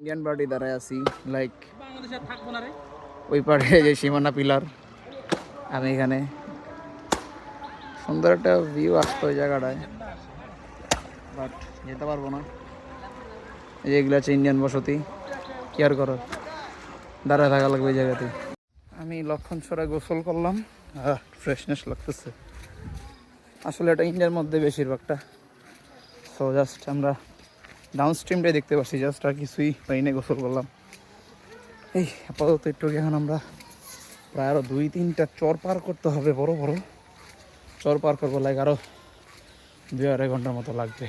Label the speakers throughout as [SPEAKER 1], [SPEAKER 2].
[SPEAKER 1] Indian party দাঁড়ায় আছি like ওই পার্টে যে সীমানা পিলার, আমি এখানে সুন্দর একটা ভিউ আসতো ওই জায়গাটায়, বাট যেতে পারবো না। এই যে এগুলো আছে ইন্ডিয়ান বসতি, কি আর করার, দাঁড়ায় থাকা লাগবে এই জায়গাতে। আমি লক্ষণছড়ায় গোসল করলাম, ফ্রেশনেস লাগতেছে। আসলে এটা ইন্ডিয়ার মধ্যে বেশিরভাগটা, সো জাস্ট আমরা ডাউন স্ট্রিমটাই দেখতে পাচ্ছি, জাস্ট আর কিছুই পাইনে গোসল করলাম। এই আপাতত একটু এখন আমরা প্রায় আরও 2-3টা চর পার করতে হবে, বড় বড় চর পার করবো, লাইক আরও 2-2.5 ঘন্টার মতো লাগবে।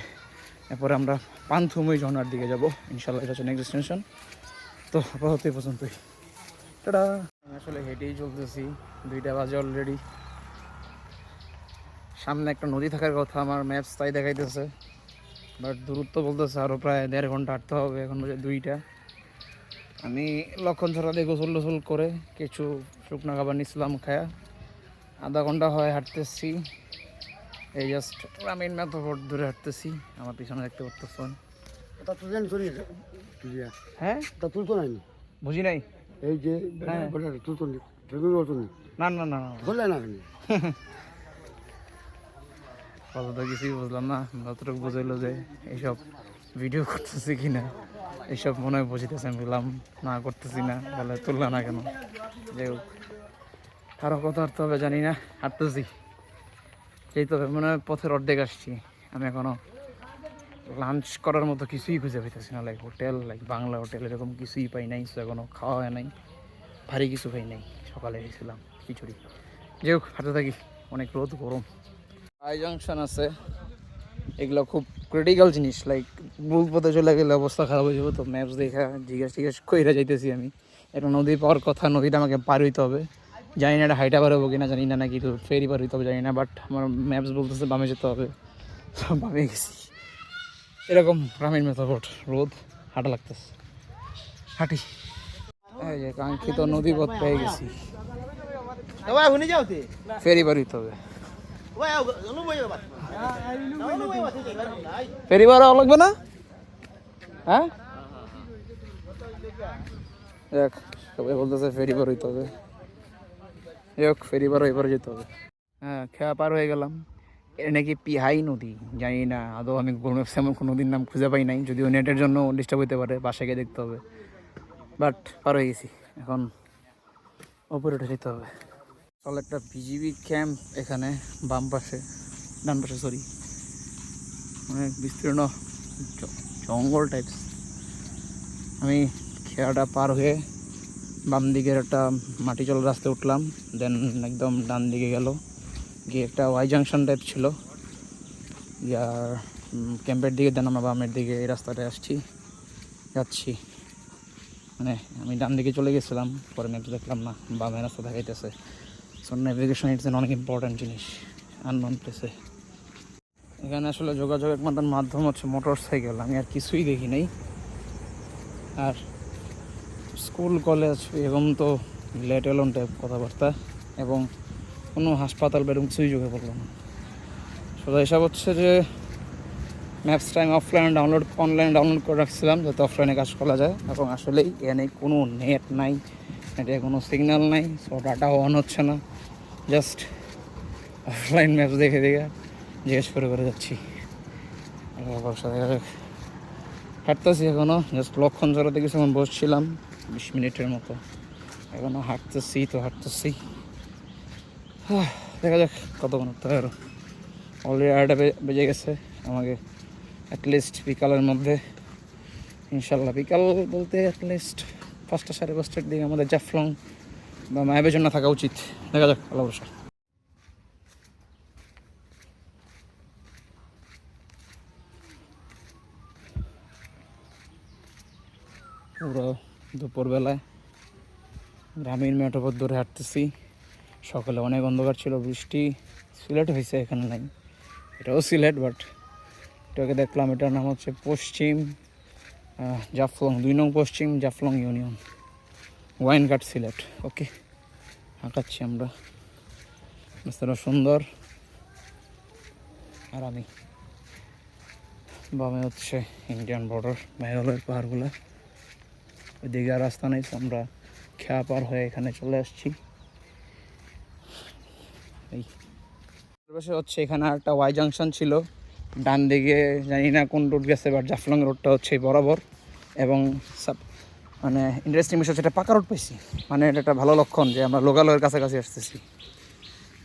[SPEAKER 1] এরপরে আমরা পান্থুমই ঝর্নার দিকে যাবো ইনশাল্লাহ, এটা হচ্ছে নেক্সট ডেস্টিনেশন। তো আপাতত এই পর্যন্তই, টাটা। আমি আসলে হেঁটেই চলতেছি, 2টা বাজে অলরেডি। সামনে একটা নদী থাকার কথা আমার ম্যাপস তাই দেখাইতেছে, বাট দূরত্ব বলতেছে আরও প্রায় 1.5 ঘন্টা হাঁটতে হবে। এখন বাজে 2টা। আমি লক্ষণছড়া দিয়ে গোসল টোসল করে কিছু শুকনো খাবার নিচ্ছিলাম, খায়া আধা ঘন্টা হয় হাঁটতেছি। এই জাস্ট গ্রামীণ মেথড ধরে হাঁটতেছি, আমার পিছনে দেখতে পারতেছেন। হ্যাঁ, তা তুলতো নাই, বুঝি নাই। এই যে না না না বললে না, অত কিছুই বুঝলাম না। যতটুকু বুঝাইলো যে এইসব ভিডিও করতেছি কিনা, এইসব মনে হয় বুঝিতেছে। আমি বললাম না, করতেছি না, বলে তুললা না কেন। যাই হোক, আরও কথা হাঁটতে হবে জানি না, হাঁটতেছি। যেই তো মনে হয় পথের অর্ধেক আসছি। আমি এখনও লাঞ্চ করার মতো কিছুই খুঁজে পাইতেছি না, like hotel, like Bangla hotel এরকম কিছুই পাই নাই। সো এখনও খাওয়া হয় নাই, ভারী কিছু খাই নাই। সকালে খেয়েছিলাম খিচুড়ি। যাই হোক, হাঁটতে থাকি, অনেক রোদ, গরম। আই জাংশন আছে, এগুলো খুব ক্রিটিক্যাল জিনিস, লাইক ভুল পথে চলে গেলে অবস্থা খারাপ হয়ে যাবে। তো ম্যাপস দেখা জিজ্ঞেস কইরা যাইতেছি আমি। একটা নদী পাওয়ার কথা, নদীটা আমাকে পার হইতে হবে। জানি না এটা হাইটা পার হবো কিনা, জানি না, নাকি ফেরি পার হইতে হবে জানি না, বাট আমার ম্যাপস বলতেছে বামে যেতে হবে। বামে গেছি। এরকম গ্রামীণ মেথড, রোদ, হাঁটা লাগতেছে, হাঁটি। এই যে কাঙ্ক্ষিত নদী পথ পেয়ে গেছি, ফেরি পার হইতে হবে। ফেরি পার হওয়া লাগবে না? হ্যাঁ, দেখ সবাই বলতেছে ফেরি পার হইতে হবে। যাই ফেরি পার এবার যেতে হবে। হ্যাঁ, খেয়া পার হয়ে গেলাম। এটা নাকি পিহাই নদী, জানি না আদৌ। আমি গুগল ম্যাপসে এমন কোনো নদীর নাম খুঁজে পাই নাই, যদিও নেটের জন্য ডিস্টার্ব হতে পারে, বাসায় গিয়ে দেখতে হবে। বাট পার হয়ে গেছি, এখন ওপরে উঠে যেতে হবে। তাহলে একটা বিজিবি ক্যাম্প এখানে বাম পাশে, ডান পাশে সরি, অনেক বিস্তীর্ণ জঙ্গল টাইপস। আমি খেয়াটা পার হয়ে বাম দিকের একটা মাটি চলার রাস্তায় উঠলাম, দেন একদম ডান দিকে গেল গিয়ে একটা ওয়াই জাংশন টাইপ ছিল ইয়ার ক্যাম্পের দিকে। দেন আমরা বামের দিকে এই রাস্তাটায় যাচ্ছি। মানে আমি ডান দিকে চলে গেছিলাম, পরে ম্যাপে দেখলাম না, বামে রাস্তা দেখাইতেছে। সো নেভিগেশন ইটস অনেক ইম্পর্ট্যান্ট জিনিস আননোন প্লেসে। এখানে আসলে যোগাযোগের একমাত্র মাধ্যম হচ্ছে মোটর সাইকেল, আমি আর কিছুই দেখি নাই। আর স্কুল কলেজ এবং তো লেট এলন টাইপ কথাবার্তা, এবং কোনো হাসপাতাল বা এরকম কিছুই চোখে পড়লো না। সোজা হিসাব হচ্ছে যে ম্যাপসটা আমি অনলাইনে ডাউনলোড করে রাখছিলাম যাতে অফলাইনে কাজ করা যায়, এবং আসলেই এখানে কোনো নেট নাই, নেটে কোনো সিগন্যাল নাই, সো ডাটাও অন হচ্ছে না। জাস্ট অফলাইন ম্যাপস দেখে জিজ্ঞেস করে যাচ্ছি। হাঁটতেছি এখনও, জাস্ট লক্ষণঝড়াতে কিছুক্ষণ বসছিলাম 20 মিনিটের মতো, এখনও হাঁটতেছি। দেখা যাক কতক্ষণ উঠতে হয়। আরও অলরেডি 2:30 বেজে গেছে। আমাকে অ্যাটলিস্ট বিকালের মধ্যে, ইনশাল্লাহ বিকাল বলতে অ্যাটলিস্ট 5টা 5:30টার দিকে আমাদের জাফলং বা মায়াবের জন্য থাকা উচিত। দেখা যাক, আল্লাহ ভরসা। পুরো দুপুরবেলায় গ্রামীণ মেঠোপথ ধরে হাঁটতেছি। সকালে অনেক অন্ধকার ছিল, বৃষ্টি সিলেট হয়েছে, এখানে নাই। এটাও সিলেট, বাট এটাকে দেখলাম। এটার নাম হচ্ছে পশ্চিম জাফলং, 2 নং পশ্চিম জাফলং ইউনিয়ন, ওয়াইনঘাট, সিলেট। ওকে, হাঁটাচ্ছি আমরা, রাস্তাটা সুন্দর। আর আমি বামে হচ্ছে ইন্ডিয়ান বর্ডার, মেঘালয়ের পাহাড়গুলো। ওইদিকে আর রাস্তা নেই, তো আমরা খেয়া পার হয়ে এখানে চলে আসছি। এই পাশে হচ্ছে এখানে একটা ওয়াই জাংশন ছিল, ডান দিকে জানি না কোন রোড গেছে, বাট জাফলং রোডটা হচ্ছে বরাবর। এবং মানে ইন্টারেস্টিং বিষয় হচ্ছে এটা পাকা রোড পাইছি, মানে এটা একটা ভালো লক্ষণ যে আমরা লোকালয়ের কাছাকাছি আসতেছি,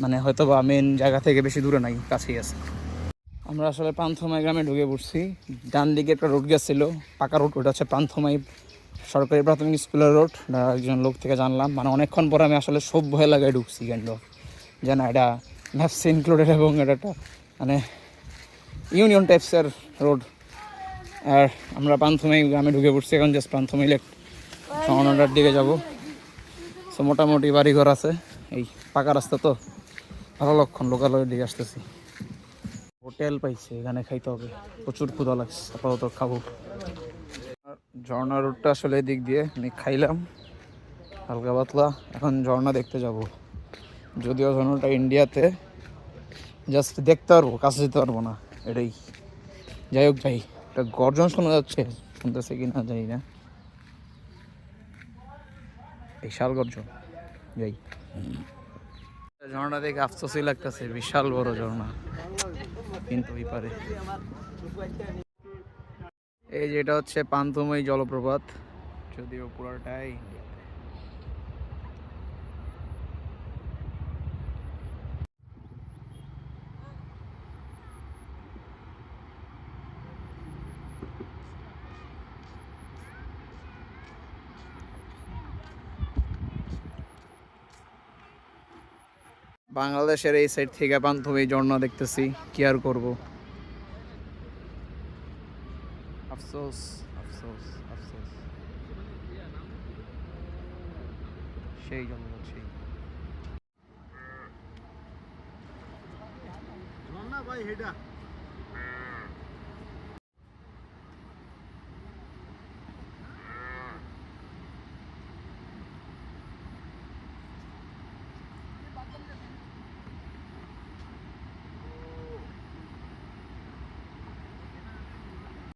[SPEAKER 1] মানে হয়তো বা মেন জায়গা থেকে বেশি দূরে নাই, কাছেই আছে। আমরা আসলে পান্থমাই গ্রামে ঢুকে পড়ছি। ডান দিকে একটা রোড গেছিল পাকা রোড, ওটা হচ্ছে পান্থমাই সরকারি প্রাথমিক স্কুলের রোড। একজন লোক থেকে জানলাম, মানে অনেকক্ষণ পরে আমি আসলে সব ভয় লাগায় ঢুকছি কেন যে না এটা ম্যাপস ইনক্লুডেড, এবং এটা একটা মানে ইউনিয়ন টাইপসের রোড। আর আমরা পান্থমাই গ্রামে ঢুকে পড়ছি, এখন জাস্ট পান্থমাই লেক সমানাটার দিকে যাব। সো মোটামুটি বাড়িঘর আছে, এই পাকা রাস্তা তো ভালো লক্ষণ, লোকালয়ের দিকে আসতেছি। হোটেল পাইছে, এখানে খাইতে হবে, প্রচুর ক্ষুধা লাগছে, আপাতত খাবো। ঝর্ণা রুটটা আসলে এদিক দিয়ে আমি খাইলাম হালকা পাতলা, এখন ঝর্ণা দেখতে যাব। যদিও ঝর্ণাটা ইন্ডিয়াতে, জাস্ট দেখতে পারবো, কাছে যেতে পারবো না, এটাই। যাই হোক ভাই, একটা গর্জন শোনা যাচ্ছে, শুনতেছে কি না জানি না, বিশাল গর্জন। যাই, ঝর্ণা দেখে আফসোসই লাগতেছে, বিশাল বড় ঝর্ণা, কিন্তু ওই পারে। এই যেটা হচ্ছে পান্থময়ী জলপ্রপাত, যদিও পুরাটাই বাংলাদেশের এই সাইড থেকে পান্থময়ী ঝর্ণা দেখতেছি, কি আর করবো। আফসোস, আফসোস, আফসোস, সেই জন্য সেই
[SPEAKER 2] ভাই হেডা